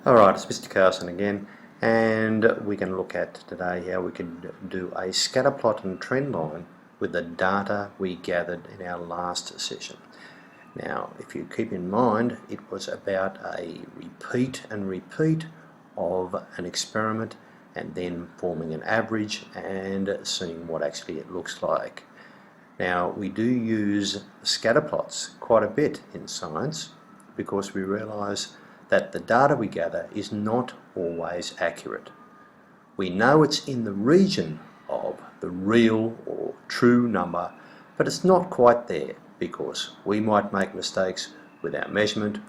Alright, it's Mr. Carson again, and we're going to look at today how we can do a scatter plot and trend line with the data we gathered in our last session. Now, if you keep in mind, it was about a repeat and repeat of an experiment and then forming an average and seeing what actually it looks like. Now, we do use scatter plots quite a bit in science because we realise that the data we gather is not always accurate. We know it's in the region of the real or true number, but it's not quite there because we might make mistakes with our measurement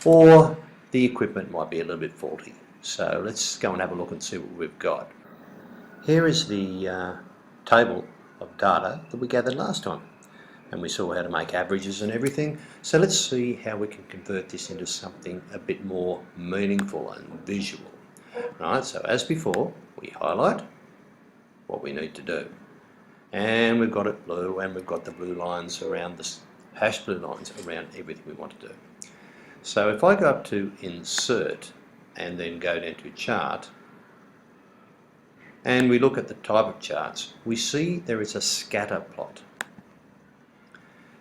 or the equipment might be a little bit faulty. So let's go and have a look and see what we've got. Here is the table of data that we gathered last time, and we saw how to make averages and everything. So let's see how we can convert this into something a bit more meaningful and visual. Right, so as before, we highlight what we need to do. And we've got it blue, and we've got the blue lines around this, hash blue lines around everything we want to do. So if I go up to Insert and then go down to Chart, and we look at the type of charts, we see there is a scatter plot.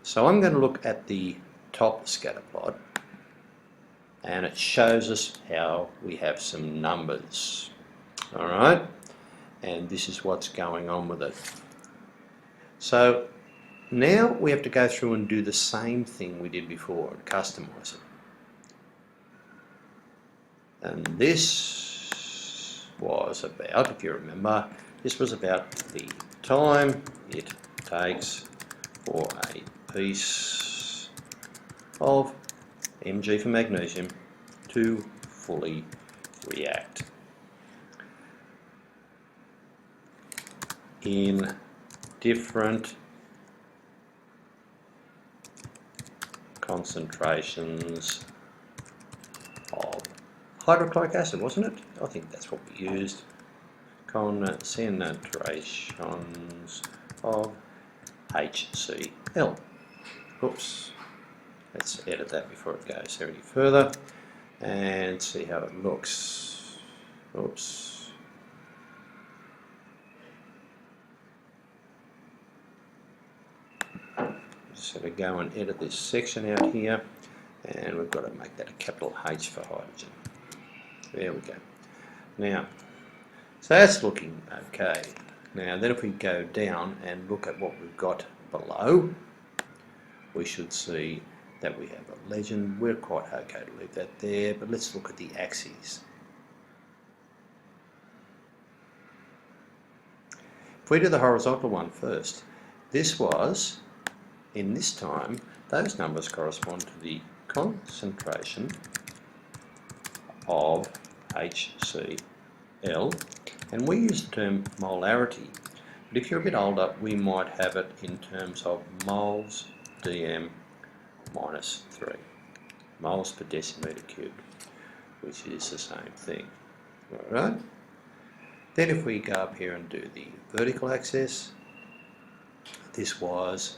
So I'm going to look at the top scatter plot, and it shows us how we have some numbers. Alright, and this is what's going on with it. So now we have to go through and do the same thing we did before and customize it. And this was about, if you remember, this was about the time it takes for a piece of Mg for magnesium to fully react in different concentrations of hydrochloric acid, wasn't it? I think that's what we used. Concentrations of HCl. Oops. Let's edit that before it goes any further and see how it looks. Oops. Just got to go and edit this section out here, and we've got to make that a capital H for hydrogen. There we go. Now, so that's looking okay. Now then, if we go down and look at what we've got below, we should see that we have a legend. We're quite okay to leave that there, but let's look at the axes. If we do the horizontal one first, this was, in this time, those numbers correspond to the concentration of HCl, and we use the term molarity, but if you're a bit older we might have it in terms of moles dm minus 3, moles per decimeter cubed, which is the same thing. Alright, then if we go up here and do the vertical axis, this was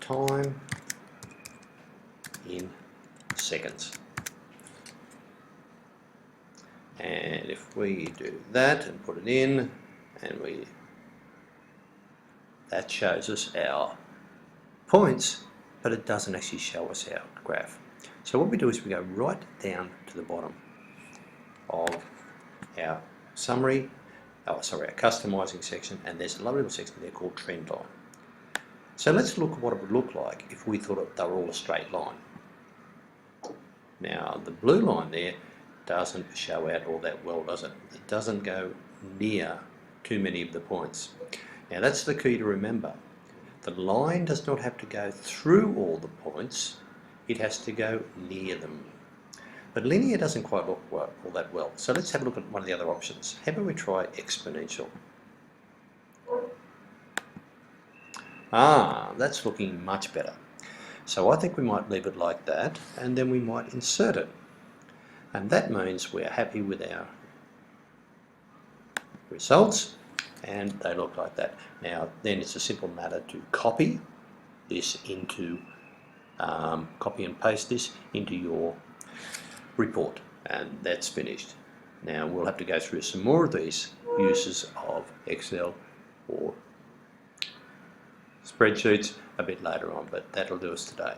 time in seconds. And if we do that and put it in, and that shows us our points, but it doesn't actually show us our graph. So what we do is we go right down to the bottom of our summary, our customizing section, and there's a lovely little section there called trend line. So let's look at what it would look like if we thought they were all a straight line. Now the blue line there doesn't show out all that well, does it? It doesn't go near too many of the points. Now that's the key to remember. The line does not have to go through all the points, it has to go near them. But linear doesn't quite look all that well. So let's have a look at one of the other options. How about we try exponential? That's looking much better. So I think we might leave it like that, and then we might insert it. And that means we're happy with our results, and they look like that. Now then it's a simple matter to copy this into, copy and paste this into your report, and that's finished. Now we'll have to go through some more of these uses of Excel or spreadsheets a bit later on, but that'll do us today.